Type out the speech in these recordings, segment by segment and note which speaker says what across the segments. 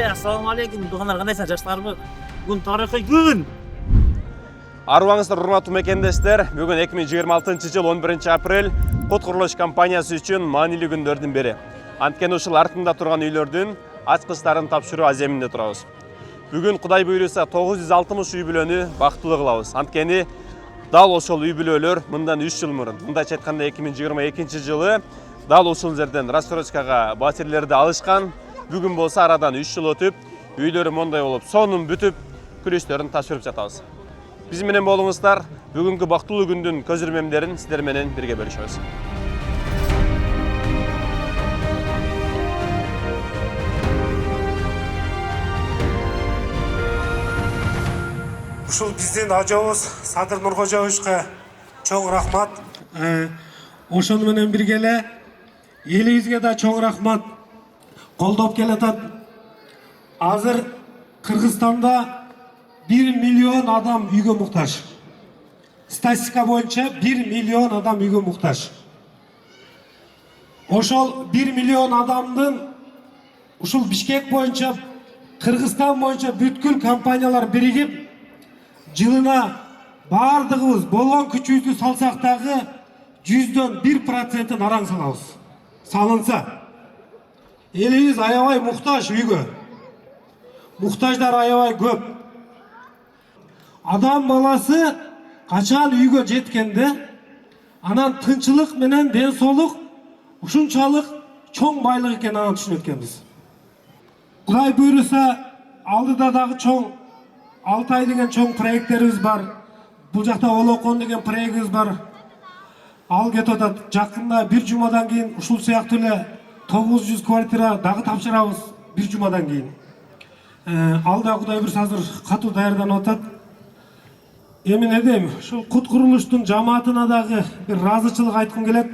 Speaker 1: Assalamu alaikum. Тугандар, кандайсыңар, жаштарбы? Бүгүн тарыхый күн.
Speaker 2: Арыбаңыздар, урматтуу мекендештер. Бүгүн 2026 жыл 11 апрель код курулуш компаниясы үчүн маанилүү күндөрдүн бири. Анткени ушул артында турган үйлөрдүн ачкычтарын тапшыруу аземинде турабыз. Бүгүн Кудай буйруса 960 үй бүлөнү бактылуу кылабыз. Анткени дал ошол үй бүлөлөр мындан 3 жыл мурун, мындайча айтканда 2022 жылы дал ушул жерден рассрочкага батирлерди алышкан. Бүгүн болсо арадан 3 жыл өтүп, үйлөрү мондай болуп, сонун бүтүп, күрөштөрүн тапшырып жатабыз. Биз менен болуңуздар, бүгүнкү бактылуу күндүн көзүрмемдерин сиздер менен бирге бөлүшөбүз.
Speaker 3: Ушул биздин ажабыз Садыр Нуркожоевичке чоң рахмат. Ошону менен бирге эле элибизге да чоң рахмат. Колдоп келатат. Азыр Кыргызстанда 1 миллион адам үйгө муктаж. Статистика боюнча 1 миллион адам үйгө муктаж. Ошол 1 миллион адамдын ушул Бишкек боюнча, Кыргызстан боюнча бүткүл компаниялар биригип, жылына бардыгыбыз болгон күчүбүздү салсак дагы 100дөн 1% араң салабыз. Салынса, элибиз аябай муктаж үйгө. Муктаждар аябай көп. Адам баласы качан үйгө жеткенде, анан тынчылык менен ден соолук ушунчалык чоң байлык экенин анан түшүнөт экенбиз. Кудай буйруса, алдыда дагы чоң Алтай деген чоң проекттерибиз бар. Бул жакта Олокон деген проектибиз бар. Ал кетип атат. Жакында бир жумадан кийин ушул сыяктуу эле 900 квартира дагы тапшырабыз бир жумадан кийин. Ал да Кудай буйруса азыр катуу даярданып атат. Эми не дейм, ушул кут курулуштун жамаатына дагы бир ыраазычылык айткым келет.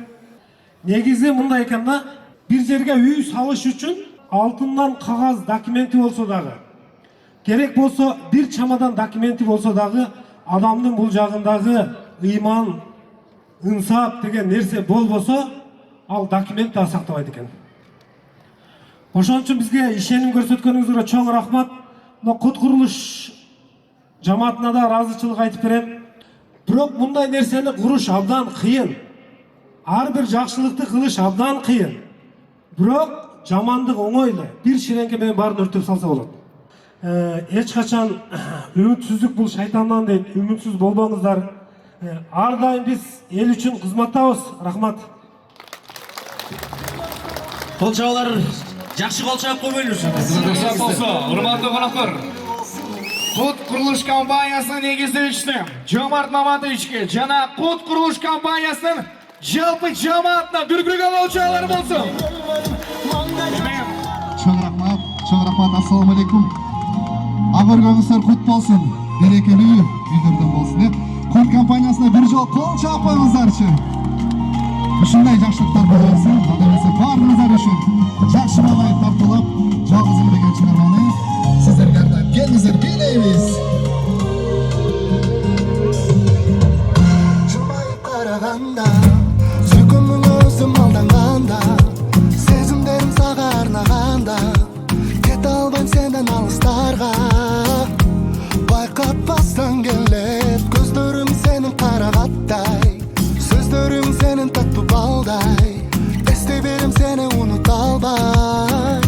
Speaker 3: Негизи мындай экен да, бир жерге үй салыш үчүн алтындан кагаз документи болсо дагы, керек болсо бир чамадан документи болсо дагы, адамдын бул жагындагы ыйман, инсап деген нерсе болбосо, ал документ да сактабайт экен. Ошон үчүн бизге ишеним көрсөткөнүңүзгө чоң рахмат. Кут курулуш жамаатына да ыраазычылык айтып берем. Бирок мындай нерсени куруш абдан кыйын. Ар бир жакшылыкты кылыш абдан кыйын. Бирок жамандык оңой эле. Бир ширеңке менен баарын өртөп салса болот. Эч качан үмүтсүздүк бул шайтандан дейт. Үмүтсүз болбоңуздар. Ар дайым биз эл үчүн кызматтабыз. Рахмат.
Speaker 1: Кол чабуулар, жакшы кол чабып койбойлубузбу?
Speaker 4: Рұқсат болса, урматтуу коноктор. Кут курулуш компаниясынын негиздөөчүсү Жомарт Маматовичке жана Кут курулуш компаниясынын жалпы жамаатына дүркүргөн кол чабуулар болсун.
Speaker 5: Чоң рахмат, ассаламу алейкум. Агыргыңыздар кут болсун, берекелүү үйлөрдөн болсун. Кут компаниясына бир жол кол чаап коюңуздарчы. Ушундай жакшылыктар болсун, адамсы баарыңыздар үчүн жакшы баалай тартуулап, жалгыз элеген чыгарманы сиздерге артап келиңиздер, бийлейбиз. Жылмайып караганда, сүйкүмүң өзүм алданганда, сезимдерим сага арнаганда, кете албайм сенден алыстарга. Байкатпастан келет көздөрүм сенин карагаттай, сөздөрүң сенин таттуу балдай, эстей берем сени унута албай.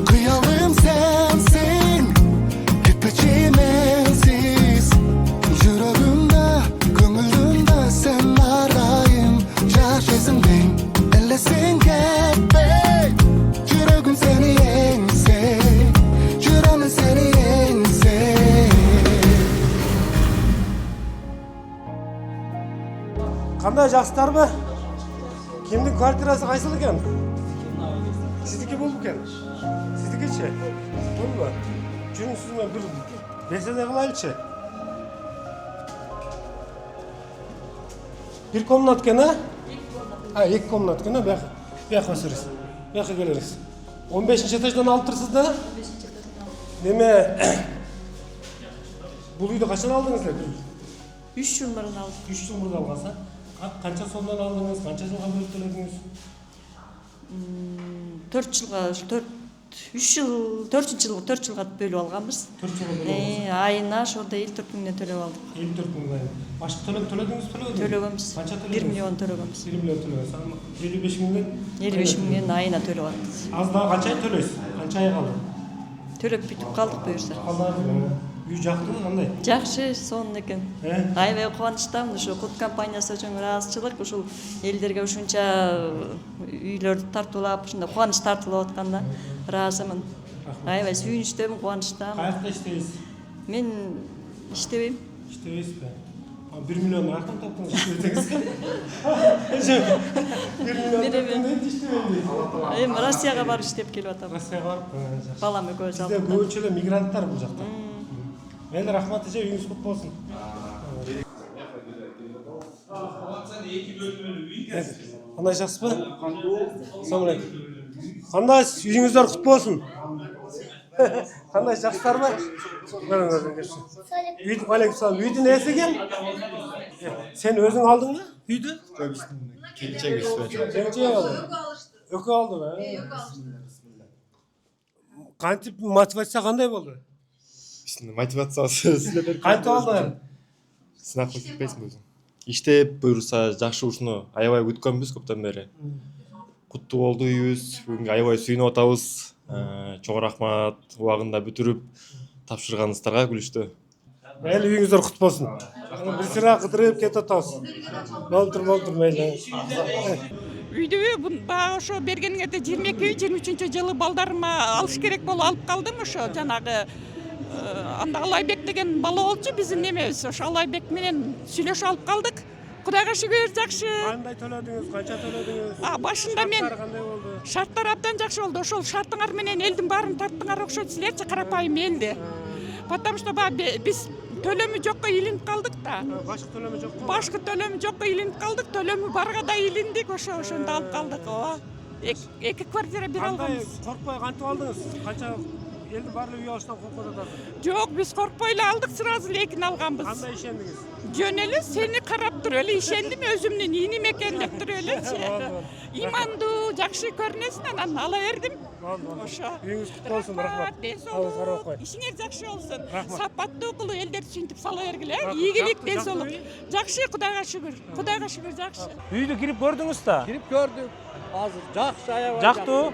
Speaker 5: Кыялым сенсиң, кетпечи менсиз, жүрөгүмдө, көңүлүмдө сен ар дайым жашайсың дейм. Элесиң кетпей, жүрөгүм сени эңсей, жүрөмүн сени эңсей.
Speaker 3: Кандай жакшыларбы? Кимдин квартирасы кайсыл экен? Сиздики болду экен. Сиздикичи? Болбу? Жүрүң сиз менен бир беседа кылайлычы. Бир комнат экен, а? Эки комнат экен, а? Бияка өсүрүз. Бияка келиңиз. 15 этаждан алып турсуз да?
Speaker 6: 15 этаждан алып.
Speaker 3: Неме? Бул үйдү качан алдыңыз эле?
Speaker 6: 3 жыл мурун алдым.
Speaker 3: 3 жыл мурда алганса? Канча сомдон алдыңыз? Канча жылга бөлүп төлөдүңүз?
Speaker 6: 4 жылга, 3 жыл, 4 жылга бөлүп алганбыз.
Speaker 3: 4 жылга бөлүп алганбыз.
Speaker 6: Айына ошондо 54 миңден төлөп алдык.
Speaker 3: 54 миңден. Башкы төлөдүңүз?
Speaker 6: Төлөгөнбүз.
Speaker 3: Канча
Speaker 6: 1
Speaker 3: төлөдүңүз?
Speaker 6: миллион төлөгөнбүз.
Speaker 3: 1 миллион төлөдүңүз. 55 миңден
Speaker 6: 55 миңден айына төлөп алдык.
Speaker 3: аз дагы канча ай төлөйсүз? Канча ай калды?
Speaker 6: Төлөп бүтүп калдык буюрса.
Speaker 3: Үй жактыбы кандай?
Speaker 6: Жакшы, сонун экен. Аябай кубанычтамын, ушу кут компаниясы үчүн ыраазычылык, ушул элдерге ушунча үйлөрдү тартуулап, ушундай кубаныч тартуулап атканына ыраазымын. Аябай сүйүнүчтөмүн, кубанычтамын.
Speaker 3: Каякта иштейсиз?
Speaker 6: Мен иштебейм.
Speaker 3: İşteyiz be. 1 milyon rakam taptınız işleyeceksiniz. 1 milyon taptınız ne işlemeyin?
Speaker 6: Эми Россияга барып иштеп келип атам.
Speaker 3: Россияға барып.
Speaker 6: Балам экөөбүз
Speaker 3: Bizde
Speaker 6: алдыда.
Speaker 3: көбүнчө мигранттар бұл жақта. Мейлі рахмат эже, үйіңіз құт болсын. Қандай жақсы ба? Ассалаумағалейкум. Қандай үйіңіздер құт болсын. Қандай жақсылар ба? Алейкумсалам. Үйді несі екен? Сен өзің алдың ба? Үйді? Келіншек алды. Өкі алды ба? Қантип мотивация қандай болды?
Speaker 7: Мотивациясы
Speaker 3: Қантип алдың?
Speaker 7: сынақ кетпесін өзің. Иштеп буюрса жакшы ушуну аябай күткөнбүз көптөн бери. Куттуу болду үйүбүз, бүгүн аябай сүйүнүп атабыз. Чоң рахмат, убагында бүтүрүп тапшырганыңыздарга күлүштү.
Speaker 3: Мейлі үйіңіздер құт болсын. Бір сыра қыдырып кетіп атабыз. Болдыр мейлі.
Speaker 8: Үйдө баягы ошо бергениңерде 22-23 жылы балдарыма алыш керек болуп алып калдым ошо жанагы анда Алайбек деген бала болчу биздин немебиз. Ошо Алайбек менен сүйлөшүп алып калдык. Кудайга шүгүр жакшы.
Speaker 3: Кандай төлөдүңүз, канча төлөдүңүз?
Speaker 8: Башында мен
Speaker 3: Кандай болду?
Speaker 8: шарттар абдан жакшы болду. Ошол шартыңар менен элдин баарын тарттыңар окшойт силерчи карапайым элди. Потому что биз төлөмү жокко илинип калдык да.
Speaker 3: Башкы төлөмү жок.
Speaker 8: Башкы төлөмү жокко илинип калдык. Төлөмү барга да илиндик, ошондо алып калдык. Ооба. Эки квартира бир алганбыз.
Speaker 3: Коркпой кантип алдыңыз? Канча элдин баары үй алыштан коркуп атасыз?
Speaker 8: Жок, биз коркпой эле алдык, сразу эле экини алганбыз.
Speaker 3: Кандай ишендиңиз?
Speaker 8: Жөн эле сени карап туруп эле ишендим, өзүмдүн иним экен деп туруп элечи. Имандуу, жакшы көрүнөсүң, анан ала бердим. Ошо.
Speaker 3: Үйүңүз кут болсун, рахмат.
Speaker 8: Ишиңер жакшы болсун. Сапаттуу кылуу, элдерди сүйүнтүп сала бергиле. Ийгилик, ден соолук. Жакшы, Кудайга шүгүр. Кудайга шүгүр, жакшы.
Speaker 9: Үйдү кирип көрдүңүз да?
Speaker 10: Кирип көрдүк. Азыр жакшы аябай.
Speaker 9: Жактуу.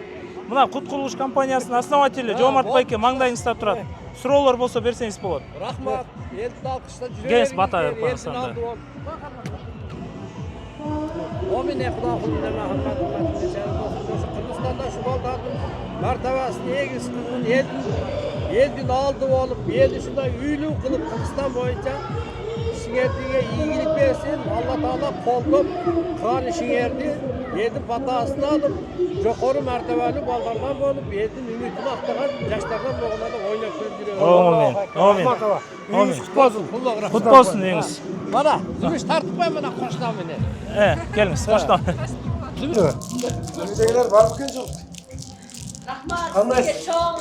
Speaker 9: Мына Кут курулуш компаниясынын основатели Жомарт байке маңдайыңызда турат. Суроолор болсо берсеңиз болот.
Speaker 10: Рахмат. Элдин алкыштап жүрөбүз.
Speaker 9: Келиңиз бата берип коюңуз анда.
Speaker 10: Омине Кудай кулуна Кыргызстанда şu балдардын мартабасын эгиз кылган элдин алды болуп, эл ушундай үйлүү кылып Кыргызстан боюнча ишиңерге ийгилик берсин. Алла Таала колдоп кылган ишиңерди элдин батасын алып, жокору мартабалуу балдардан болуп, элдин үмүтүн актаган жаштардан болгондо ойноп күлүп жүрөбүз.
Speaker 9: Амин.
Speaker 3: Кут болсун.
Speaker 9: Кут болсун үйүңүз.
Speaker 10: Mana, zümüş tartmayın bana koştan beni.
Speaker 9: Келиңиz, коштон.
Speaker 3: Үйдөгүлөр барып келген жок.
Speaker 11: Рахмат.
Speaker 3: Кандай?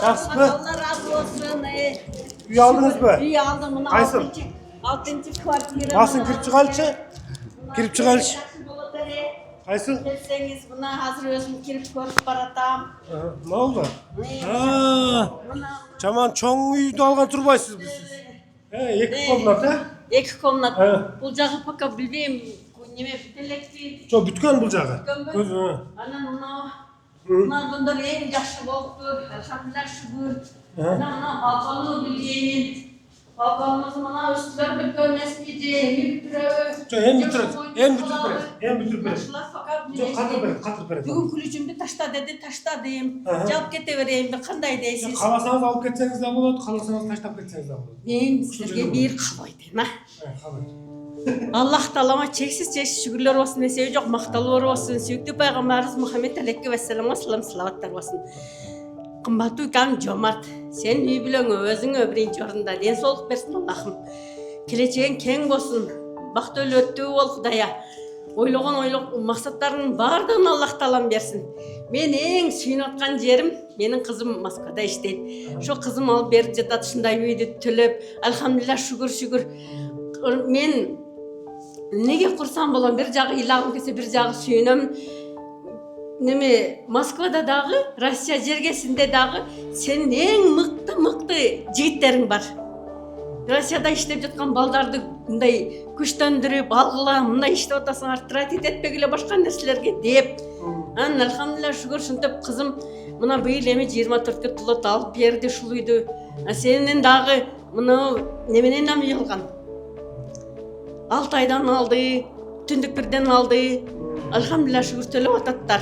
Speaker 3: Жақсы ба?
Speaker 11: Allah razı olsun.
Speaker 3: Үй алдыңыз ба?
Speaker 11: Үй aldım bunu.
Speaker 3: Qaysi?
Speaker 11: 6-cı kvartira.
Speaker 3: Басын кирип чыгайлычы? Кирип чыгайлычы? Qaysi?
Speaker 11: Gelseniz buna hazır özüm kirip görüp baratam.
Speaker 3: Ne oldu? Çaman çoğun үйдү алган турбайсыз биз. Эки комнат,
Speaker 11: Екі комнат. Бұл жағы пока білбейм. Неме бітелекти.
Speaker 3: Жо бүткөн бул жагы.
Speaker 11: Анан мына bunlar en жақсы болду. Alhamdulillah şükür. Мына балкону билгенин. Балконумуз мына үстүлөр бүткөн эскиди. Эм бүтүрүп берет. Жок, катыр берет. Бүгүн күлүчүмдү ташта деди, таштадым. Жаап кете берейин, кандай дейсиз?
Speaker 3: Кааласаңыз алып кетсеңиз да болот, кааласаңыз таштап кетсеңиз да болот.
Speaker 11: Мен силерге бир кабай дейм, Аллах Таалама чексиз шүгүрлөр болсун, эсеби жок макталуу болсун. Сүйүктүү пайгамбарыбыз Мухаммед алейкумассаламга саламаттар болсун. Кымбаттуу кам Жомарт, сен үй бүлөңө өзүңө биринчи орунда ден соолук берсин Аллахым. Келечегиң кең болсун, бактылуу өттүү бол Кудая. Ойлогон максаттарыңдын баардыгын Аллах Таалам берсин. Мен эң сүйүнүп аткан жерим менин кызым Москвада иштейт. Ошо кызым алып берип жатат, ушундай үйдү төлөп, алхамдулилlah шүгүр. Мен неге курсам болом, бир жагы ыйлагым келсе, бир жагы сүйүнөм. неме Москвада дагы, Россия жергесинде дагы сенин эң мыкты жигиттериң бар. Россияда иштеп жаткан балдарды мындай күчтөндүрүп, алгыла, мындай иштеп атасыңар, тратить этпегиле башка нерселерге деп. Анан алхамдулилlah шүгүр ушинтип кызым мына быйыл эми 24-кө толот алып берди ушул үйдү. Сенин дагы мына неменен уялган. 6 айдан алды, түндүк бирден алды. Алхамдулилlah шүгүр төлөп ататтар.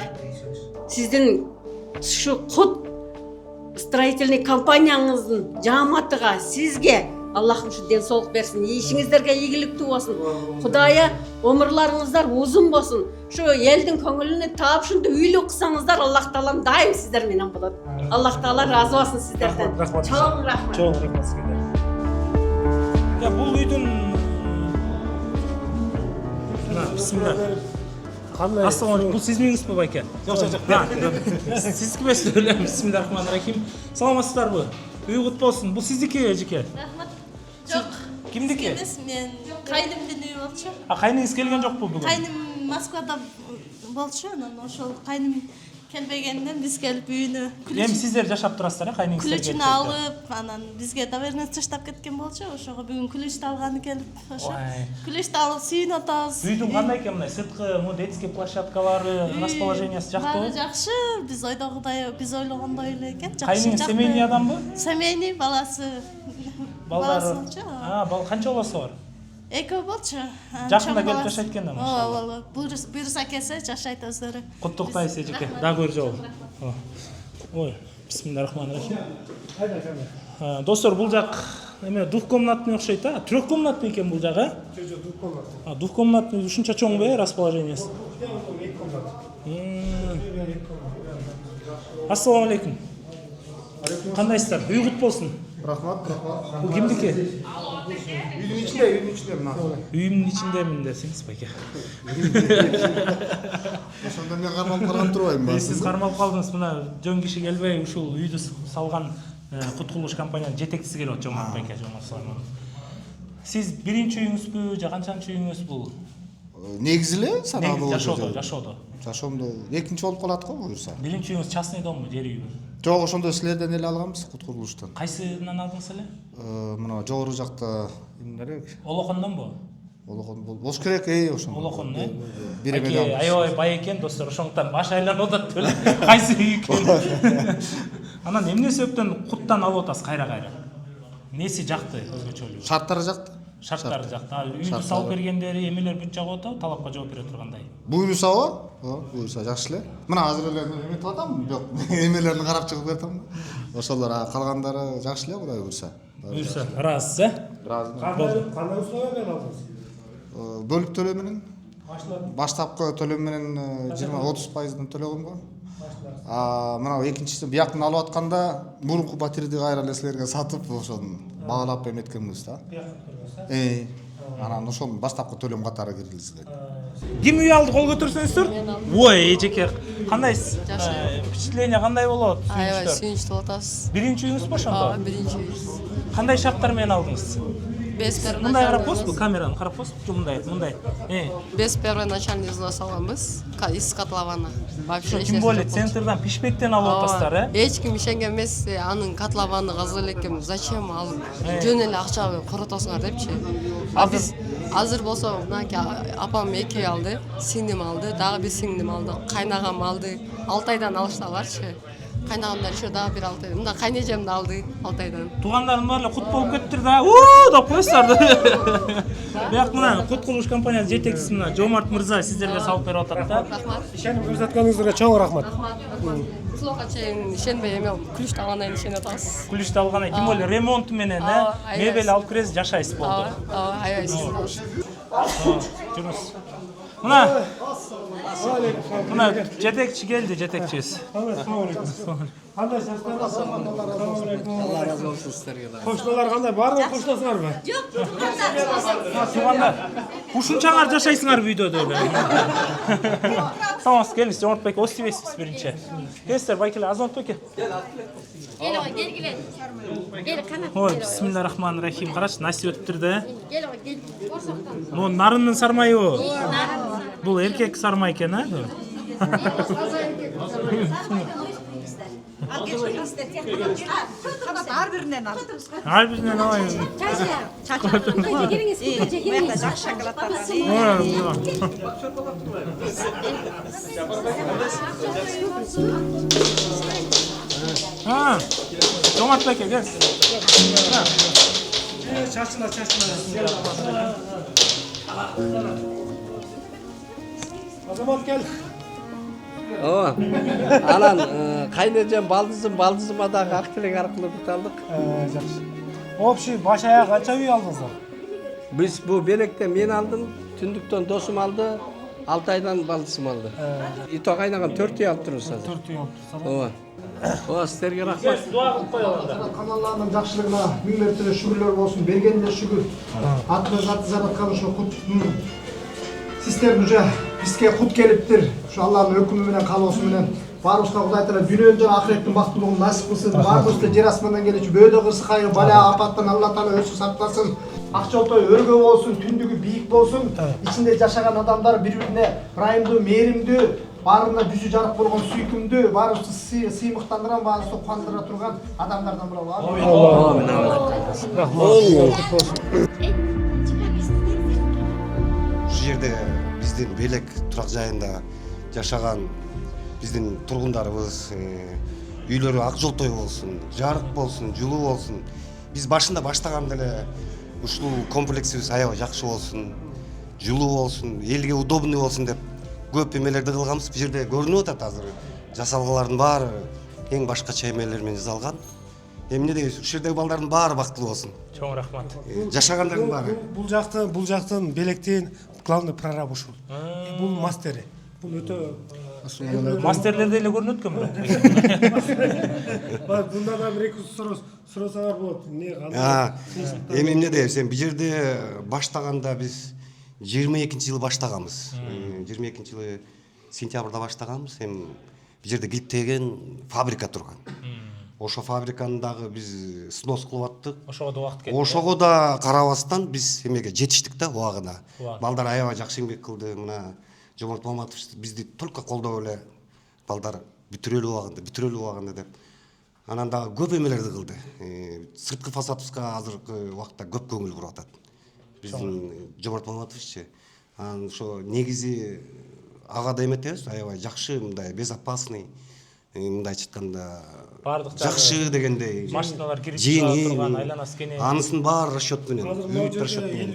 Speaker 11: Сиздин ушу кут строительный компанияңыздын жааматыга, сизге Аллахым şu ден соолук берсин, ишиңиздерге ийгиликтүү болсун. Кудайы өмүрлөрүңүздөр узун болсун. Şu элдин көңүлүнө таап ушундай үйлүү кылсаңыздар, Аллах таалам дайым сиздер менен болот. Аллах таала разы болсун сиздерден. Чоң рахмат.
Speaker 9: Чоң рахмат сизге. Я бул үйдүн бисмилlah. Ассаламу алейкум. Бул сиз меңизби байке?
Speaker 3: Жок.
Speaker 9: Сиз кимсиз? Бисмиллахиррахманиррахим. Саламатсыздарбы? Үй кут болсун. Бул сиздики эжеке?
Speaker 12: Рахмат. Жок.
Speaker 9: Кимдики?
Speaker 12: Мен кайнымдын үйү болчу.
Speaker 9: Кайныңыз келген жокпу бүгүн?
Speaker 12: Кайным Москвада болчу, анан ошол кайным келбегенден биз келип үйүнө
Speaker 9: Эми сиздер жашап турасыздар, кайныңыз келген.
Speaker 12: Күлүчүн алып, анан бизге доверенность таштап кеткен болчу. Ошого бүгүн күлүчтү алганы келип, ошо. Күлүчтү алып сүйүнүп атабыз.
Speaker 9: Үйдүн кандай экен мына сырткы, детский площадкалары, расположениясы жактыбы?
Speaker 12: Жакшы, биз ойдогудай, биз ойлогондой эле экен. Жакшы.
Speaker 9: Кайныңыз семейный адамбы?
Speaker 12: Семейный, баласы.
Speaker 9: Балдары. Канча баласы бар?
Speaker 12: Экөө болчу.
Speaker 9: Жакында келип жашайт экен да, машалла.
Speaker 12: Буйруса келсе жашайт өздөрү.
Speaker 9: Куттуктайсыз эжеке. Дагы бир жолу. Ой, бисмиллахиррахманиррахим. Достор, бул жак эме двухкомнатный окшойт, а? Трехкомнатный экен бул жак, а?
Speaker 3: Жок, двухкомнатный.
Speaker 9: Двухкомнатный ушунча чоңбу, расположениясы? Ассаламу алейкум. Кандайсыздар? Үй кут болсун.
Speaker 5: Рахмат.
Speaker 9: Бул кимдики?
Speaker 5: Үйдүн ичинде мына.
Speaker 9: Үйүмдүн ичиндемин десеңиз байке.
Speaker 5: Ошондо мен кармалып калган турбайбы?
Speaker 9: Сиз кармалып калдыңыз, мына жөн киши келбей ушул үйдү салган кут курулуш компаниянын жетекчиси келип атат, Жомарт байке, Сиз биринчи үйүңүзбү, же канчанчы үйүңүз бул?
Speaker 5: Негизи эле саналуу.
Speaker 9: Жашоодо.
Speaker 5: Экинчи болуп калат го буюрса.
Speaker 9: Биринчи үйүңүз частный домбу, жер үйбү?
Speaker 5: Жок, ошондо силерден эле алганбыз кут курулуштан.
Speaker 9: Кайсынан алдыңыз эле?
Speaker 5: Мына жогору жакта эмнелер?
Speaker 9: Олокондонбу?
Speaker 5: Олокон болуш керек, ошондо.
Speaker 9: Олокон,
Speaker 5: Бир эме.
Speaker 9: Аябай бай экен, достор, ошондуктан баш айланып атат эле. Кайсы үй экен? Анан эмне себептен куттан алып атасыз кайра-кайра? Неси жакты өзгөчөлүгү?
Speaker 5: Шарттары жакты.
Speaker 9: Шарттары жакты. Үйдү салып бергендери эмелер бүт жагып атабы, талапка жооп бере тургандай?
Speaker 5: Буюрсабы? Буюрса жакшы эле. Мына азыр эле эметип атам, жок, эмелерин карап чыгып кетем. Ошолор калгандары жакшы эле, Кудай буюрса.
Speaker 9: Буюрса, ыраазысыз,
Speaker 5: Ыраазы.
Speaker 3: Кандай условия менен алдыңыз?
Speaker 5: Бөлүк төлөө менен. Баштапкы төлөө менен 20-30% төлөгөм го. Мына экинчиси бияктан алып атканда мурунку батирди кайра эле силерге сатып, ошону баалап эметкенбиз да. Анан ошол баштапкы төлөм катары киргизилген.
Speaker 9: Ким үй алды, кол көтөрсөңүздөр? Ой, эжеке, кандайсыз? Впечатление кандай болот?
Speaker 12: Аябай сүйүнүчтүү болуп атабыз.
Speaker 9: Биринчи үйүңүз бо ошондо?
Speaker 12: Биринчи үйүбүз.
Speaker 9: Кандай шарттар менен алдыңыз?
Speaker 12: Без
Speaker 9: Мындай карап коесузбу, камераны карап коесузбу? Мындай.
Speaker 12: Без первоначальный взнос алганбыз из котлована. Вообще
Speaker 9: Тем более центрдан пишпектен алып атасыздар,
Speaker 12: Эч ким ишенген эмес, анын котлованы казып элекем, зачем алып? Жөн эле акча коротосуңар депчи. Биз азыр болсо мынакей апам 2 алды, сиңдим алды, дагы бир сиңдим алды, кайнагам алды. 6 айдан алышталарчы. Кайнагамдар еще дагы бир 6 айдан. Мында кайнежем да алды 6 айдан.
Speaker 9: Туугандардын баары кут болуп кетиптир да. Деп коесуздар. Бияк мына кут курулуш компаниясынын жетекчиси мына Жомарт мырза сиздерге салып берип атат да.
Speaker 12: Рахмат.
Speaker 3: Ишенип көрсөткөнүңүзгө чоң рахмат.
Speaker 12: Слока чейин ишенбей эме күлүштү алгандан кийин ишенип атабыз.
Speaker 9: Күлүштү алгандан кийин, тем более ремонту менен, мебель алып киресиз, жашайсыз болду.
Speaker 12: Аябай сиз.
Speaker 9: Жүрүңүз. Мына жетекчи келди, жетекчибиз.
Speaker 3: Кандайсыздар? Алла разы болсун сиздерге да. Кошуналар кандай? Баардыгы кошунасыңарбы?
Speaker 12: Жок, туугандар.
Speaker 9: Туугандар. Ушунчаңар жашайсыңарбы үйдө деле. Саламатсыз, келиңиз, Жомарт байке, оз тийбейсиз биринчи. Келиңиздер, байкелер, Азамат байке.
Speaker 12: Кел ой, келгиле. Кел канат.
Speaker 9: Ой, бисмиллахиррахманиррахим. Карачы, насип өтүптүр да.
Speaker 12: Кел ой, кел. Корсоктон.
Speaker 9: Могу нарындын сармайыбы?
Speaker 12: Нарын.
Speaker 9: Бул эркек сармай экен, а?
Speaker 8: Ар биринен ал.
Speaker 9: Ар биринен алайын.
Speaker 8: Жакшы шоколадтар
Speaker 9: бар. Жомарт байке кел.
Speaker 3: Чачына. Азамат кел.
Speaker 10: Анан кайнежем балдызыма дагы ак тилек аркылуу бүт алдык.
Speaker 3: Жакшы. Общий баш аяк канча үй алдыңыздар?
Speaker 10: Биз бу белектен мен алдым, түндүктөн досум алды, 6 айдан балдызым алды. Ито кайнаган 4 үй алып турбуз азыр.
Speaker 3: 4 үй алып турсаңыз.
Speaker 10: Ооба. Ооба, сиздерге рахмат.
Speaker 9: Дуа кылып коелу.
Speaker 5: Каналларның жақсылығына мың мәртебе шүгірлер болсын, бергенде шүгір. Атына заты жаратқан ошо кут. Сіздер уже бизге кут келиптир. Ошо Алланын өкүмү менен, каалоосу менен баарыбызга Кудай Таала дүйнөнүн жана ахиреттин бактылыгын насип кылсын. Баарыбызды жер астынан келүүчү бөөдө кырсыкайы бала апаттан Алла Таала өзү сактасын. Акчолтой өргө болсун, түндүгү бийик болсун. Ичинде жашаган адамдар бири-бирине ырайымдуу, мээримдүү, баарына жүзү жарык болгон сүйкүмдүү, баарыбызды сыймыктандырган, баарыбызды кубандыра турган адамдардан болобу.
Speaker 13: Ушул жерде биздин белек турак жайында жашаган биздин тургундарыбыз, үйлөрү ак жолтой болсун, жарык болсун, жылуу болсун. Биз башында баштаганда эле ушул комплексибиз аябай жакшы болсун, жылуу болсун, элге удобный болсун деп көп эмелерди кылганбыз. Бул жерде көрүнүп атат азыр жасалгалардын баары эң башкача эмелер менен жасалган. Эмне дейбиз? Ушул жердеги балдардын баары бактылуу болсун.
Speaker 9: Чоң рахмат.
Speaker 13: Жашагандардын баары.
Speaker 3: Бул жактын белектин главный прораб ушул. Бул мастери. Бул өтө
Speaker 9: Мастерлерде эле көрүнөт экен бирок.
Speaker 3: Бундан да бир-эки сурасаңар болот. Эмне кандай?
Speaker 13: Эмне дейбиз? Бул жерде баштаганда биз 22-жылы баштаганбыз. 22-жылы сентябрда баштаганбыз. Бул жерде килиптеген фабрика турган. Ошо фабриканы дагы биз снос кылып аттык.
Speaker 9: Ошого да убакыт кетти.
Speaker 13: Ошого да карабастан биз эмеге жетиштик да убагына. Балдар аябай жакшы эмгек кылды. Мына Жомарт Маматов бизди только колдоп эле балдар бүтүрөлүү убагында деп. Анан дагы көп эмелерди кылды. Сырткы фасадыбызга азыркы убакта көп көңүл буруп атат. Биздин Жомарт Маматовиччи. Анан ошо негизи ага да эметебиз, аябай жакшы, мындай безопасный, мындайча айтканда жакшы дегендей.
Speaker 9: Машиналар кирип чыга турган, айланасы кене.
Speaker 13: Анысынын баары расчет менен,
Speaker 3: бүт расчет менен.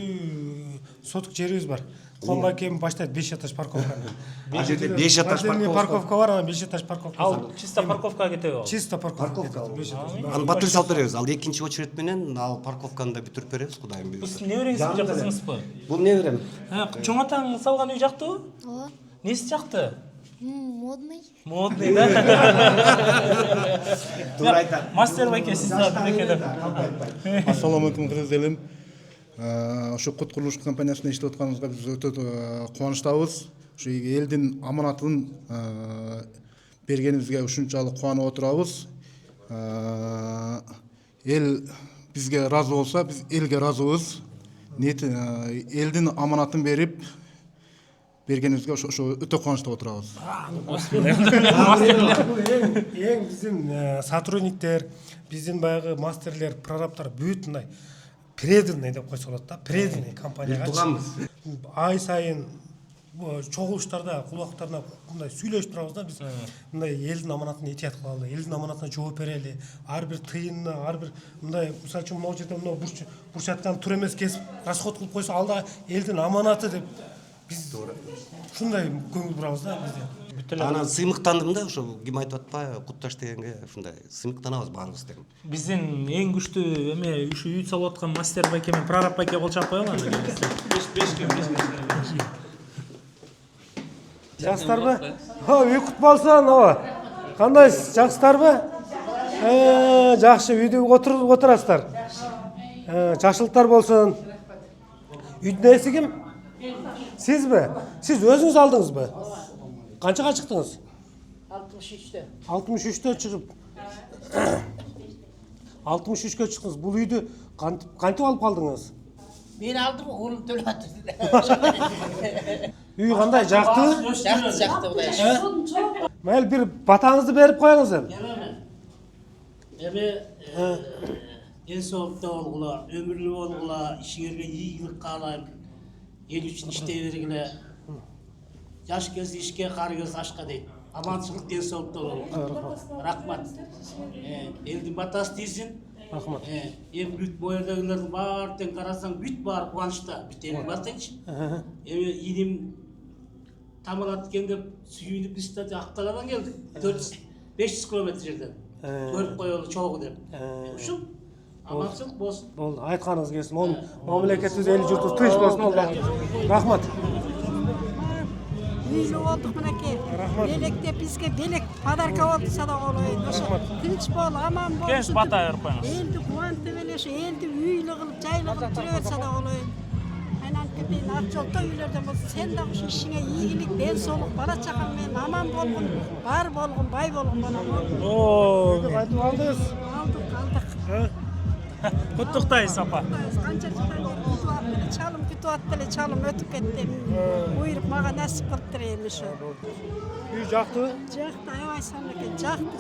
Speaker 3: 50 соток жерибиз бар. Колга кем баштайт 5 этаж парковка.
Speaker 13: 5 этаж
Speaker 3: парковка бар, анан 5 этаж парковка.
Speaker 9: Ал чисто парковкага кетеби ал?
Speaker 3: Чисто парковка.
Speaker 13: Аны батыр салып беребиз. Ал экинчи очередь менен ал парковканы да бүтүрүп беребиз, Кудайым буйруса.
Speaker 9: Сиз небереңизби же кызыңызбы?
Speaker 13: Бул неберем.
Speaker 9: Чоң атаң салган үй жактыбы?
Speaker 14: Ооба.
Speaker 9: Неси жакты?
Speaker 14: Модный.
Speaker 9: Модный, да? Туура айтат. Мастер байке, сиз дагы бирекелеп.
Speaker 15: Ассаламу алейкум, кыргыз элим. Ошо кут курулуш компаниясында иштеп атканыбызга биз өтө кубанычтабыз. Ушу элдин аманатын бергенибизге ушунчалык кубанып отурабыз. Эл бизге ыраазы болсо, биз элге ыраазыбыз. Элдин аманатын берип бергенибизге ошо өтө кубанычта отурабыз.
Speaker 3: Эң биздин сотрудниктер, биздин баягы мастерлер, прорабтар бүт мындай преданный деп койсо болот да, преданный компанияга. Ай сайын чогулуштарда, кулактарына мындай сүйлөшүп турабыз да, биз мындай элдин аманатын этият кылалы, элдин аманатына жооп берели. Ар бир тыйынына, ар бир мындай, мисалы үчүн могу жерде мына бурч аткан тур эмес кесип расход кылып койсо, ал да элдин аманаты деп биз ушундай көңүл бурабыз да бизде.
Speaker 13: Анан сыймыктандым да, ошо ким айтып атпайбы, Кутташ дегенге ушундай сыймыктанабыз баарыбыз дегем.
Speaker 9: Биздин эң күчтүү эме ушу үй салып аткан мастер байке менен прораб байке кол чапып коелу аны. 5
Speaker 3: Жаксыздарбы? Үй кут болсун, ооба. Кандайсыз, жаксыздарбы? Жакшы, үйдө отурасыздар. Жакшылыктар болсун. Үйдүн ээси ким? Сизби? Сиз өзүңүз алдыңызбы? Канчага чыктыңыз?
Speaker 10: 63-тө.
Speaker 3: 63-тө чыгып. 63-кө чыктыңыз. Бул үйдү кантип алып калдыңыз?
Speaker 10: Мен алдым, улум төлөп атты.
Speaker 3: Үй кандай, жакты?
Speaker 10: Жакты, Кудай.
Speaker 3: Mayli bir batağınızı berip koyuңuz endi.
Speaker 14: Эми ден соолукта болгула, өмүрлүү болгула, ишиңерге ийгилик каалайм. Эл үчүн иштей бергиле. Жаш кез ишке, кары кез ашка дейт. Аманчылык, ден соолукта болгула. Рахмат. Элдин батасы тийсин.
Speaker 3: Рахмат.
Speaker 14: Эми бүт моердегилердин баары тең карасаң бүт баары кубанычта. Бүт эми бар теңчи. Эми иним тамак аткен деп сүйүнүп биз да Акталадан келдик. 400-500 километр жерден. Көрүп коелу чогуу деп. Ушул аманчылык болсун.
Speaker 3: Болду, айтканыңыз келсин. Ол мамлекетибиз, эл журтубуз тынч болсун, Алла. Рахмат.
Speaker 16: Үйлүү болдук мынакей. Белекте бизге белек подарка болду садак болоюн. Ошо тынч бол, аман бол.
Speaker 9: Кеңеш бата берип коюңуз.
Speaker 16: Элди кубантып эле ушу элди үйлүү кылып, жайлуу кылып жүрө берсе да болоюн. Айнанып кетейин, ак жолдо үйлөрдөн болсо, сен дагы ушу ишиңе ийгилик, ден соолук, бала чакаң менен аман болгун, бар болгун, бай болгун балам.
Speaker 3: Оо, кайтып алдыңыз.
Speaker 16: Алдык.
Speaker 9: Куттуктайбыз апа.
Speaker 16: Канча жылдан бери күтүп атты, чалым күтүп атты эле, чалым өтүп кетти. Буйрук мага насип кылыптыр эми ушу.
Speaker 3: Үй жактыбы?
Speaker 16: Жакты, аябай сонун экен, жакты,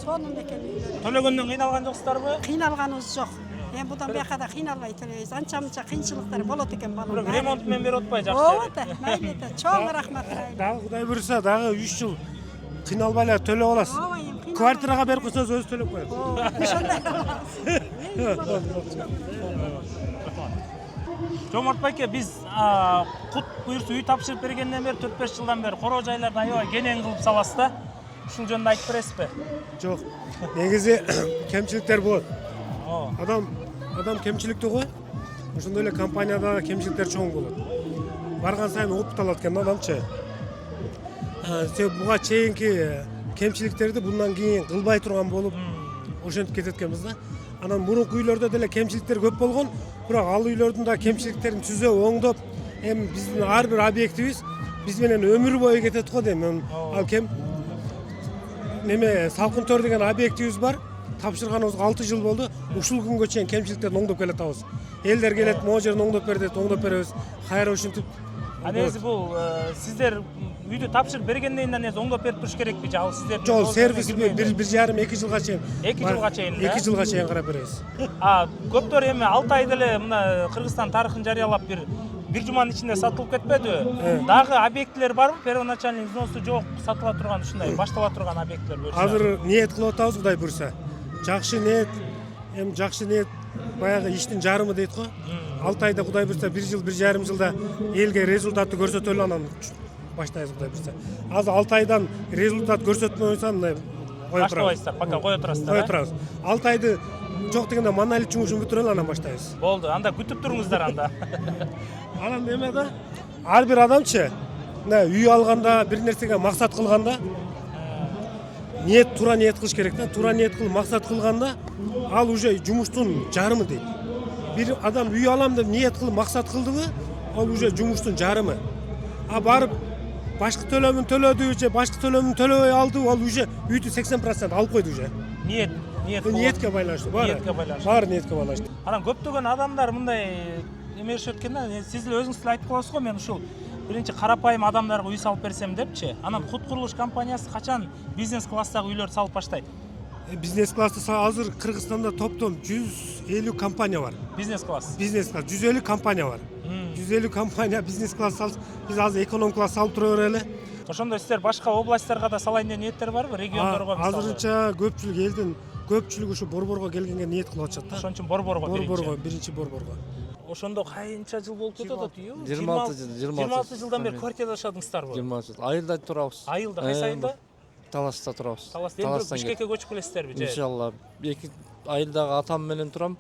Speaker 16: сонун экен үйлөр.
Speaker 9: Төлөгөндөн кыйналган жоксуздарбы?
Speaker 16: Кыйналганыбыз жок. Эми будан бияка да кыйналбай төлөйбүз. Анча-мынча кыйынчылыктар болот экен балам.
Speaker 9: Бирок ремонт менен берип атпай жакшы.
Speaker 16: Болот, мейли да. Чоң рахмат.
Speaker 3: Дагы Кудай буйруса, дагы 3 жыл кыйналбай эле төлөп аласыз. Квартирага берип койсоңуз өзү төлөп коет.
Speaker 9: Жомарт байке, биз кут буйрса үй тапшырып бергенден бери 4-5 жылдан бери короо жайларды аябай кенен кылып саласыз да. Ушул жөнүндө айтып бересизби?
Speaker 3: Жок. Негизи кемчиликтер болот. Адам кемчиликти го. Ошондой эле компанияда кемчиликтер чоң болот. Барган сайын опыт алат экен адамчы. Буга чейинки кемчиликтерди bundan кийин кылбай турган болуп ошентип кетет экенбиз да. Анан мурунку үйлөрдө деле кемчиликтер көп болгон, бирок ал үйлөрдүн да кемчиликтерин түзөө, оңдоп, эми биздин ар бир объектибиз биз менен өмүр бою кетет го дейм. Ал Салкын төр деген объектибиз бар. Тапшырганыбызга 6 жыл болду. Ушул күнгө чейин кемчиликтерди оңдоп келатабыз. Элдер келет, могу жерин оңдоп бер дейт, оңдоп беребиз. Кайра ушинтип.
Speaker 9: Негизи бул сиздер үйдү тапшырып бергенден кийин оңдоп берип туруш керекпи же ал сиздер?
Speaker 3: Жок, сервис 1,5-2 жылга чейин.
Speaker 9: 2 жылга чейин.
Speaker 3: 2 жылга чейин карап беребиз.
Speaker 9: Көптөр эми Алтай деле мына Кыргызстан тарыхын жарыялап бир жуманын ичинде сатылып кетпедиби? Дагы объектилер барбы? Первоначальный взносу жок, сатыла турган ушундай баштала турган объектилер бар.
Speaker 3: Азыр ниет кылып атабыз, Кудай буйруса. Жакшы ниет, эми жакшы ниет баягы иштин жарымы дейт го. Алтайда Кудай буйруса 1 жыл, 1,5 жылда элге результатты көрсөтөлү, анан баштайбыз Кудай буйруса. Азыр Алтайдан результат көрсөтмөй койсо мына кое турабыз.
Speaker 9: Баштабайсыздар, пока кое турасыздар.
Speaker 3: Кое турабыз. Алтайды жок дегенде монолит жумушун бүтүрөлү, анан баштайбыз.
Speaker 9: Болду, анда күтүп туруңуздар анда.
Speaker 3: Анан эме да, ар бир адамчы мына үй алганда, бир нерсеге максат кылганда тура ниет кылыш керек да. Тура ниет кылып максат кылганда ал уже жумуштун жарымы дейт. Бир адам үй алам деп ниет кылып максат кылдыбы, ал уже жумуштун жарымы. Барып башкы төлөмүн төлөдү же башкы төлөмүн төлөбөй алды, ал уже үйдү 80% алып койду уже. Ниетке байланыштуу. Баары ниетке байланыштуу.
Speaker 9: Анан көптөгөн адамдар мындай эмешип өткөн да, сиз эле өзүңүз айтып коесуз го, мен ушул биринчи карапайым адамдарга үй салып берсем депчи. Анан Кут курулуш компаниясы качан бизнес класстагы үйлөрдү салып баштайт?
Speaker 3: Бизнес класты азыр Кыргызстанда топтом 150 компания бар.
Speaker 9: Бизнес класс.
Speaker 3: 150 компания бар. 150 компания бизнес класс салып, биз азыр эконом класс салып тура берели.
Speaker 9: Ошондо сиздер башка областтарга да салайын деген ниеттер барбы? Региондорго мисалы?
Speaker 3: Азырынча көпчүлүк элдин көпчүлүгү ушу Борборго келгенге ниет кылып атышат да.
Speaker 9: Ошон үчүн Борборго
Speaker 3: биринчи Борборго.
Speaker 9: Ошондо кайынча жыл болуп кетип атат?
Speaker 17: 26
Speaker 9: жылдан бери квартирада жашадыңыздарбы?
Speaker 17: 26 жыл. Айылда турабыз.
Speaker 9: Айылда, кайсы айылда?
Speaker 17: Таласта турабыз.
Speaker 9: Таласта. Бишкекке көчүп келесиздерби же?
Speaker 17: Иншалла. 2 айылдагы атам менен турам.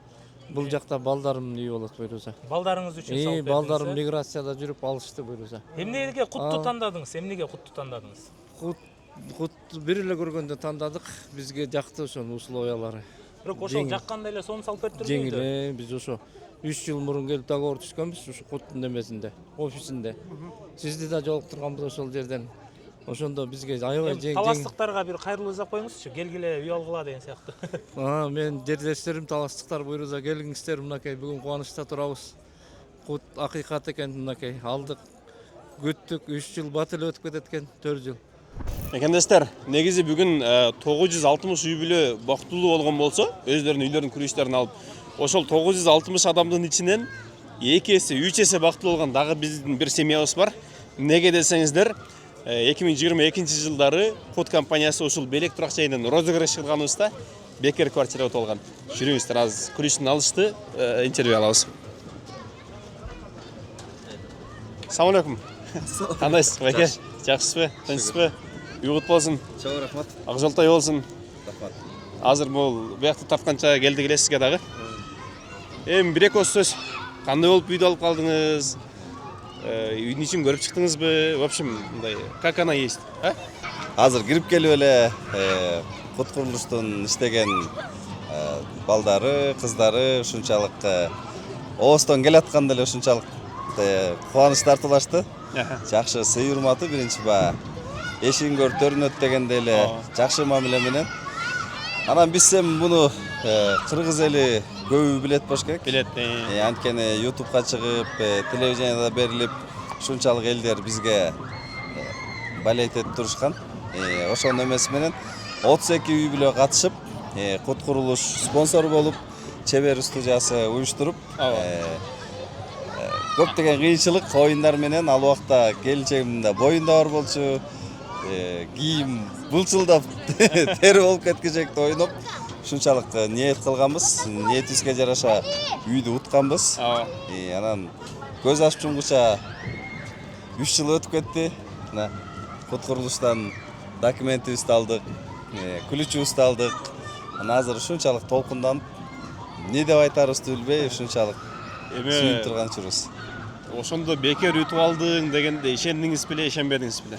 Speaker 17: Бул жакта балдарым үй болот буйруса.
Speaker 9: Балдарыңыз үчүн салып бердиңиз.
Speaker 17: Балдарым миграцияда жүрүп алышты буйруса.
Speaker 9: Эмнеге Кутту тандадыңыз? Эмнеге Кутту тандадыңыз?
Speaker 17: Кут бир эле көргөндө тандадык. Бизге жакты ошонун условиялары.
Speaker 9: Бирок ошол жакканда эле сону салып бериптирби?
Speaker 17: Жеңил, биз ошо 3 жыл мурун келип договор түзгөнбүз ушу Куттун немесинде, офисинде. Сизди да жолуктурганбыз ошол жерден. Ошондо бизге аябай жеңил.
Speaker 9: Таластыктарга бир кайрылуу жасап коюңузчу, келгиле үй алгыла деген сыяктуу.
Speaker 17: Мен жерлештерим таластыктар буйруса келиңиздер, мынакей бүгүн кубанычта турабыз. Кут акыйкат экен, мынакей алдык, күттүк, 3 жыл бат эле өтүп кетет экен, 4 жыл.
Speaker 2: Мекендештер, негизи бүгүн 960 үй бүлө бактылуу болгон болсо, өздөрүнүн үйлөрүнүн күрүчтөрүн алып, ошол 960 адамдын ичинен 2 эсе, 3 эсе бактылуу болгон дагы биздин бир семьябыз бар. Неге десеңиздер, 2022 жылдары Код компаниясы ушул Белек турак жайынан розыгрыш кылганыбызда бекер квартира утуп алган. Жүрүңүздөр, азыр күрүчтүн алышты, интервью алабыз. Assalamu alaikum. Кандайсыз, байке? Жакшысызбы? Тынчсызбы? Уйгут болсун.
Speaker 18: Чоң рахмат.
Speaker 2: Ак жолтой болсун.
Speaker 18: Рахмат.
Speaker 2: Азыр бул буякты тартканча келди келесизге дагы. Эми бир эки сөз. Кандай болуп үйдү алып калдыңыз? Үйдүн ичин көрүп чыктыңызбы? В общем, мындай, как она есть, а?
Speaker 18: Азыр кирип келип эле Код курулуштун иштеген балдары, кыздары ушунчалык оостон келатканда эле ушунчалык кубаныч тартуулашты. Жакшы сый урматы биринчи баа. Эшигин көрүп төрүнөт дегенде эле жакшы мамиле менен. Анан биз эми муну кыргыз эли көбү билет болуш керек.
Speaker 2: Билет.
Speaker 18: Анткени YouTubeга чыгып, телевидениеда берилип, ушунчалык элдер бизге балет этип турушкан. Ошонун эмеси менен 32 үй бүлө катышып, Код курулуш спонсору болуп, чебер студиясы уюштуруп, көптөгөн кыйынчылык, оюндар менен ал убакта келинчегимдин да боюнда бар болчу. Кийим булчулдап тери болуп кеткичекти ойноп, ушунчалык ниет кылганбыз, ниетибизге жараша үйдү утканбыз. Анан көз ачып жумгуча 3 жыл өтүп кетти. Мына Код курулуштан документибизди алдык, күлүчүбүздү алдык. Анан азыр ушунчалык толкунданып, эмне деп айтарыбызды билбей, ушунчалык сүйүнүп турган жүрүбүз.
Speaker 2: Ошондо бекер утуп алдың дегенде ишендиңиз беле, ишенбедиңиз беле?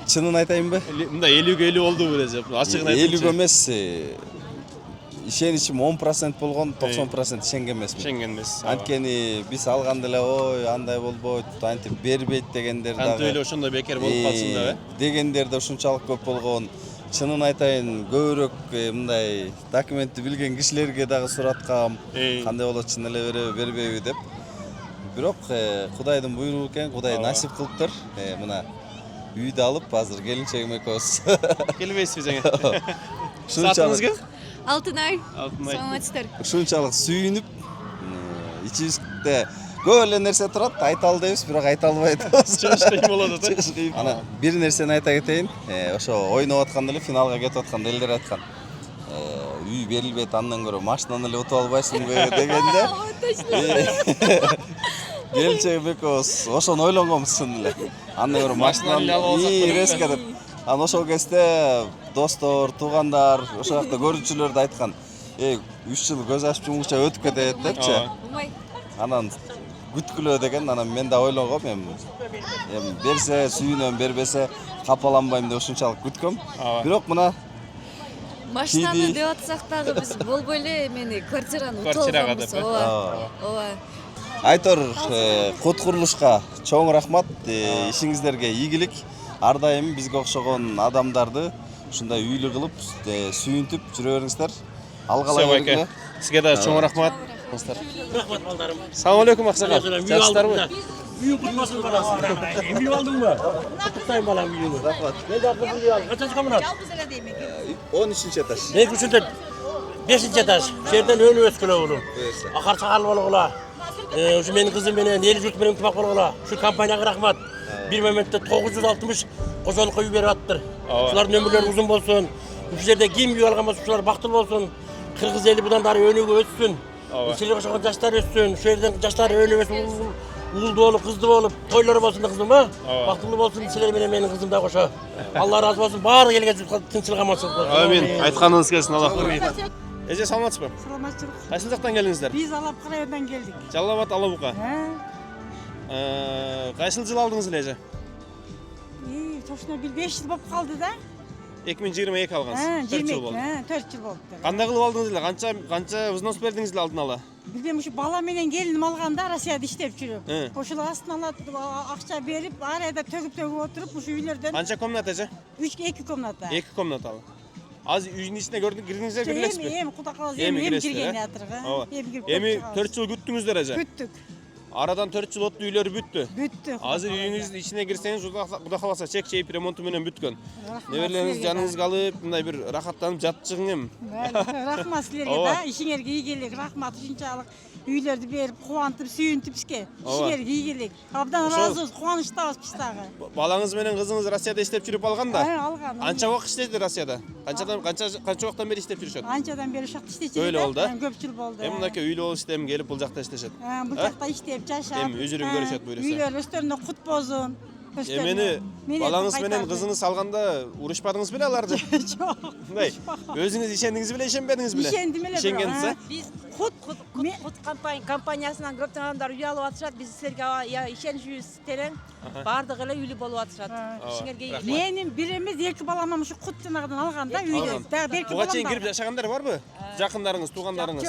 Speaker 18: Чынын айтайынбы?
Speaker 2: Мындай 50-50 болду беле деп, ачыгын айтыңызчы.
Speaker 18: 50 эмес, ишеничим 10% болгон, 90% ишенген эмесмин.
Speaker 2: Ишенген эмес.
Speaker 18: Анткени биз алганда эле ой, андай болбойт, антип бербейт дегендер дагы.
Speaker 2: Кантип эле ошондо бекер болуп калсын деп,
Speaker 18: дегендер да ушунчалык көп болгон. Чынын айтайын, көбүрөөк мындай документти билген кишилерге дагы сураткам, кандай болот, чын эле береби, бербейби деп. Бирок Кудайдын буйругу экен, Кудай насип кылыптыр. Мына үйдү алып, азыр келинчегим экөөбүз.
Speaker 2: Келбейсизби жаңы?
Speaker 18: Саатыңыз ким?
Speaker 19: Алтынай.
Speaker 2: Алтынай.
Speaker 19: Саламатсыздар.
Speaker 18: Ушунчалык сүйүнүп, ичибизде көп эле нерсе турат, айта ал дейбиз, бирок айта албайт.
Speaker 2: Чыгыш кыйын болот да.
Speaker 18: Ана бир нерсени айта кетейин. Ошо ойноп атканда эле финалга кетип атканда элдер айткан. Үй берилбейт, андан көрө машинаны эле утуп албайсыңбы дегенде. Келинчегим экөөбүз ошону ойлонгонбуз чын эле. Андан көрө машинаны резко деп. Анан ошол кезде достор, туугандар, ошол жакта көрүүчүлөр да айткан. 3 жыл көз ачып жумгуча өтүп кетет депчи. Анан күткүлөө деген, анан мен да ойлонгом эми берсе сүйүнөм, бербесе капаланбайм деп ушунчалык күткөм. Бирок мына
Speaker 19: машинаны деп атсак дагы биз болбой эле эмени квартираны утуп алганбыз. Ооба.
Speaker 18: Айтор Код курулушка чоң рахмат, ишиңиздерге ийгилик. Ар дайым бизге окшогон адамдарды ушундай үйлүү кылып, сүйүнтүп жүрө бериңиздер. Алгала бергиле.
Speaker 2: Сизге да чоң рахмат.
Speaker 14: Рахмат балдарым.
Speaker 2: Салам алейкум аксакал. Жакшысыздарбы?
Speaker 14: Үй кутмасын баласы. Үй алдыңбы? Куттайм балам үйүңү.
Speaker 18: Рахмат.
Speaker 14: Мен да кызым үй алдым. Качанчы коммунат?
Speaker 18: 13-нчи этаж.
Speaker 14: 2-нчи, 5-нчи этаж. Şu yerden önü ösküle oğlum. Akar çakal bolgula. Şu benim kızım menен eli jurt menен tumak bolgula. Şu kampanyaya rahmat. Bir momentte 960 koşoluk uy berip attır. Şuların ömürleri uzun bolsun. Şu yerde kim uy algan bolsa şular baktıl bolsun. Kırgız eli budan dary önüge ötsün. Çelik oşogon jaşlar ötsün. Şu yerden jaşlar önüge ötsün. Uğuldu olup, kızdı olup, toyları bolsun da kızım ha. Baktımlı bolsun, içileri menin kızım da koşa. Allah razı olsun, bari gelgen tınçılık amансыздык болsun.
Speaker 2: Amin. Айтқаныңыз келсін, Allah көрмейді. Эже, саламатсызбы?
Speaker 16: Саламатчылык.
Speaker 2: Кайсы жактан келдиңиздер?
Speaker 16: Биз Алапкы районунан келдик.
Speaker 2: Жалал Абад, Алабука. Кайсыл жыл алдыңыз эле, эже?
Speaker 16: Точно бир 5 жыл болуп калды да.
Speaker 2: 2022 алгансыз. 4 жыл болду.
Speaker 16: 4 жыл болуптур.
Speaker 2: Кандай кылып алдыңыз эле? Канча взнос бердиңиз эле алдын ала?
Speaker 16: Бирден ушу бала менен келиним алганда Россияда иштеп жүрүп. Ошол астын алат акча берип, ар айда төгүп отуруп ушу үйлөрдөн.
Speaker 2: Канча комната, эже?
Speaker 16: 2 комната.
Speaker 2: 2 комнаталы. Азыр үйдүн ичине кирдиңиздер, кирелексизби?
Speaker 16: Эми кудай каласа эми кирген жатыр.
Speaker 2: Эми 4 жыл күттүңүздөр, эже?
Speaker 16: Күттүк.
Speaker 2: Арадан 4 жыл өттү, үйлөр бүттү.
Speaker 16: Бүттү.
Speaker 2: Азыр үйүңүздүн ичине кирсеңиз, Кудай кааласа чек чейип ремонту менен бүткөн. Неберелериңиз жаныңызга алып, мындай бир рахаттанып жатчыгың эми.
Speaker 16: Рахмат силерге да, ишиңерге ийгилик. Рахмат ушунчалык үйлөрдү берип, кубантып, сүйүнтүп бизге. Ишиңерге ийгилик. Абдан ыраазыбыз, кубанычтабыз биз дагы.
Speaker 2: Балаңыз менен кызыңыз Россияда иштеп жүрүп алган да?
Speaker 16: Алган.
Speaker 2: Канча убакыт иштеди Россияда? Канча убакыттан бери иштеп жүрүшөт?
Speaker 16: Анчадан бери ушакта иштечү.
Speaker 2: Öyle oldu.
Speaker 16: Көп жыл болду.
Speaker 2: Эми мынакей үйлүү болуп эми келип бул жакта иштешет.
Speaker 16: Бул жакта иштеп, жашап.
Speaker 2: Эми өжүрүн көрүшөт буюрса.
Speaker 16: Үйлөр өстөрүнө кут болсун.
Speaker 2: Эмени балаңыз менен кызыңыз алганда урушпадыңыз беле аларды?
Speaker 16: Жок.
Speaker 2: Мындай, өзүңүз ишендиңиз беле, ишенбедиңиз беле?
Speaker 16: Ишендим эле.
Speaker 2: Ишенгенсиз,
Speaker 16: Биз кут компаниясынан көптөн адамдар үй алып атышат. Биз силерге ишеничибиз терең. Бардыгы эле үйлүү болуп атышат. Ишиңерге ийгилик. Менин бир эмес, 2 баламам ушу кут жанагыдан алган да үйдө. Дагы берки балам.
Speaker 2: Буга чейин кирип жашагандар барбы? Жакындарыңыз, туугандарыңыз?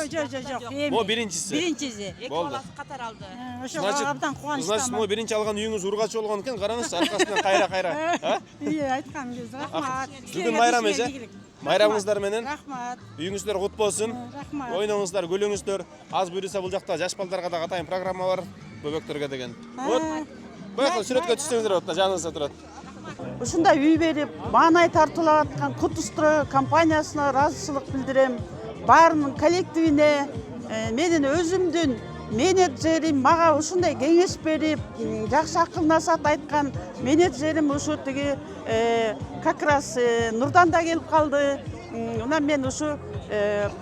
Speaker 16: Жок.
Speaker 2: Могу биринчиси.
Speaker 16: Биринчиси. 2 баласы катар алды. Ошо абдан кубанычтамын.
Speaker 2: Значит, могу биринчи алган үйүңүз ургач болгон экен, караңызчы аркасынан кайра.
Speaker 16: Айтканыңыз рахмат.
Speaker 2: Бүгүн майрам эже. Майрамыңыздар менен.
Speaker 16: Рахмат.
Speaker 2: Үйүңүздөр кут болсун.
Speaker 16: Рахмат.
Speaker 2: Ойноңуздар, күлүңүздөр. Аз буйруса бул жакта жаш балдарга да катайын программа бар. Бөбөктөргө деген. Вот. Бөкө сүрөткө түшсөңүздөр отта, жаныңызда турат.
Speaker 20: Ушундай үй берип, маанай тартуулап аткан Кутустрой компаниясына ыраазычылык билдирем. Баарынын коллективине, менин өзүмдүн менеджерим мага ушундай кеңеш берип, жакшы акыл насаат айткан менеджерим ушу тиги как раз Нурдан да келип калды. Мына мен ушу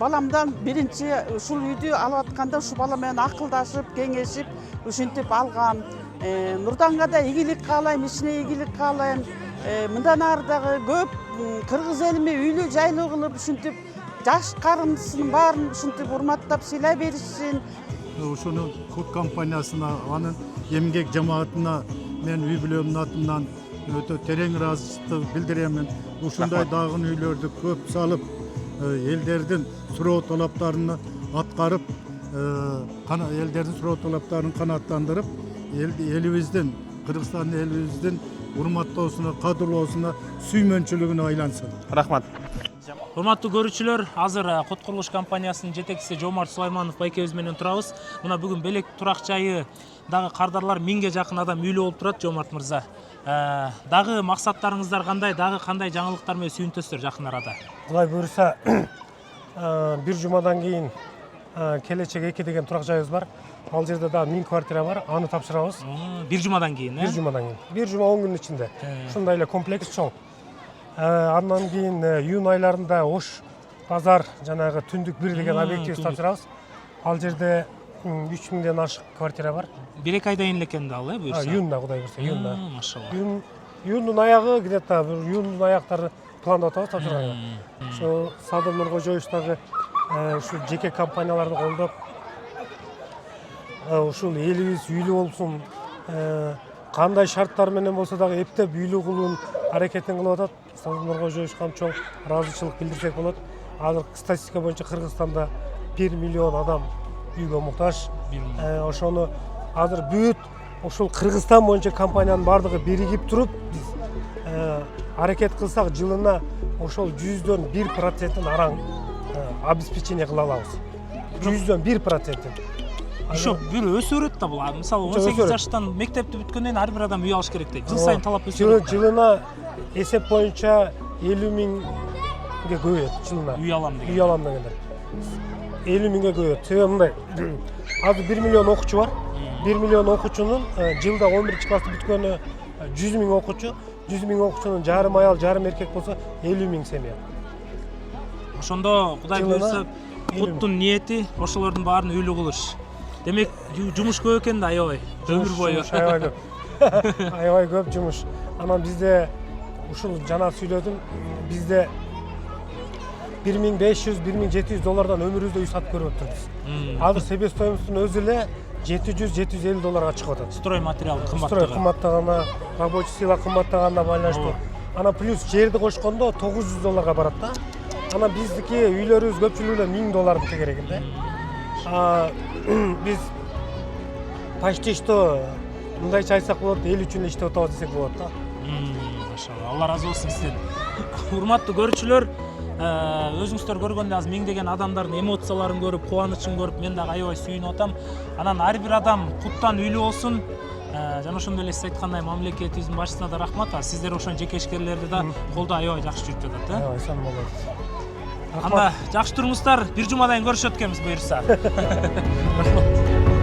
Speaker 20: баламдан биринчи ушул үйдү алып атканда ушу бала менен акылдашып, кеңешип, ушинтип алгам. Нурданга да ийгилик каалайм, ишине ийгилик каалайм. Мындан ары дагы көп кыргыз элиме үйлүү жайлуу кылып ушинтип жаш карындысынын баарын ушинтип урматтап сыйлай беришsin.
Speaker 21: Ушуну Кут компаниясына, анын эмгек жамаатына мен үй бүлөмдүн атынан өтө терең ыраазычылык билдиремин. Ушундай дагы үйлөрдү көп салып, элдердин суроо талаптарын аткарып, элдердин суроо талаптарын канааттандырып, элибиздин, Кыргызстандын элибиздин урматтоосуна, кадырлоосуна, сүймөнчүлүгүнө айлансын.
Speaker 2: Рахмат.
Speaker 9: Урматтуу көрүүчүлөр, азыр Кут курулуш компаниясынын жетекчиси Жомарт Сулайманов байкебиз менен турабыз. Мына бүгүн Белек турак жайы дагы кардарлар 1000ге жакын адам үйлүү болуп турат, Жомарт мырза. Дагы максаттарыңыздар кандай, дагы кандай жаңылыктар менен сүйүнтөсүздөр жакын арада?
Speaker 3: Кудай буйруса, бир жумадан кийин Келечек 2 деген турак жайыбыз бар. Ал жерде дагы 1000 квартира бар, аны тапшырабыз.
Speaker 9: Бир жумадан кийин,
Speaker 3: Бир жумадан кийин. Бир жума 10 күнүн ичинде. Ушундай эле комплекс чоң. Андан кийин июнь айларында Ош базар жанагы түндүк 1 деген объективди тапшырабыз. Ал жерде 3000ден ашык квартира бар.
Speaker 9: 1-2 айдан эле экен да ал, буюрса.
Speaker 3: Июнда, Кудай буйруса, июнда.
Speaker 9: Машалла.
Speaker 3: Июндун аягы где-то июндун аяктары пландап атабыз тапшырганга. Ошо Садыр Нуркожоевич дагы ушу жеке компанияларды колдоп, ушул элибиз үйлүү болсун, кандай шарттар менен болсо дагы эптеп үйлүү кылуунун аракетин кылып атат. Садыр Нуркожоевичке чоң ыраазычылык билдирсек болот. Азыр статистика боюнча Кыргызстанда 1 миллион адам үйгө муктаж. Ошону азыр бүт ушул Кыргызстан боюнча компаниянын бардыгы биригип туруп, аракет кылсак жылына ошол 100дөн 1% араң обеспечение кыла алабыз. 100дөн 1%.
Speaker 9: Ошо бир өсө берет да бул. Мисалы 18 жаштан мектепти бүткөндөн кийин ар бир адам үй алыш керек дейт. Жыл сайын талап өсө берет.
Speaker 3: Жылына эсеп боюнча 50 миңге көбөйөт жылына.
Speaker 9: Үй алам деген.
Speaker 3: Үй алам дегендер. 50 миңге көбөйөт. Себеби мындай, азыр 1 миллион окуучу бар. 1 миллион окуучунун жылда 11-классты бүткөнү 100 миң окуучу. 100 миң окуучунун жарым аял, жарым эркек болсо 50 миң семья.
Speaker 9: Ошондо Кудай буйруса Куттун ниети ошолордун баарын үйлүү кылыш. Демек жумуш көп экен да, аябай. Өмүр бою.
Speaker 3: Аябай көп. Аябай көп жумуш. Анан бизде ушул жана сүйлөдүм, бизде 1500-1700 доллардан өмүрүбүздө үй сатып көрүп атабыз. Азыр себестоимостун өзү эле 700-750 долларга чыгып атат.
Speaker 9: Строй материал
Speaker 3: Строй кымбаттаганына, рабочий сила кымбаттаганына байланыштуу. Анан плюс жерди кошкондо 900 долларга барат да. Анан биздики үйлөрүбүз көпчүлүгү $1000 керек эле. Биз почти что мындайча айтсак болот, эл үчүн иштеп атабыз десек болот да.
Speaker 9: Машалла, Алла разы болсун сизден. Урматтуу көрүүчүлөр, өзүңүздөр көргөндө азыр миңдеген адамдардын эмоцияларын көрүп, кубанычын көрүп мен дагы аябай сүйүнүп атам. Анан ар бир адам куттан үйлүү болсун. Жана ошондой эле сиз айткандай мамлекетибиздин башчысына да рахмат. Сиздер ошон жеке ишкерлерди да колдоо аябай жакшы жүрүп жатат,
Speaker 3: Аябай сан болот.
Speaker 9: Анда жакшы туруңуздар, бир жумадан көрүшөт экенбиз буюрса. Рахмат.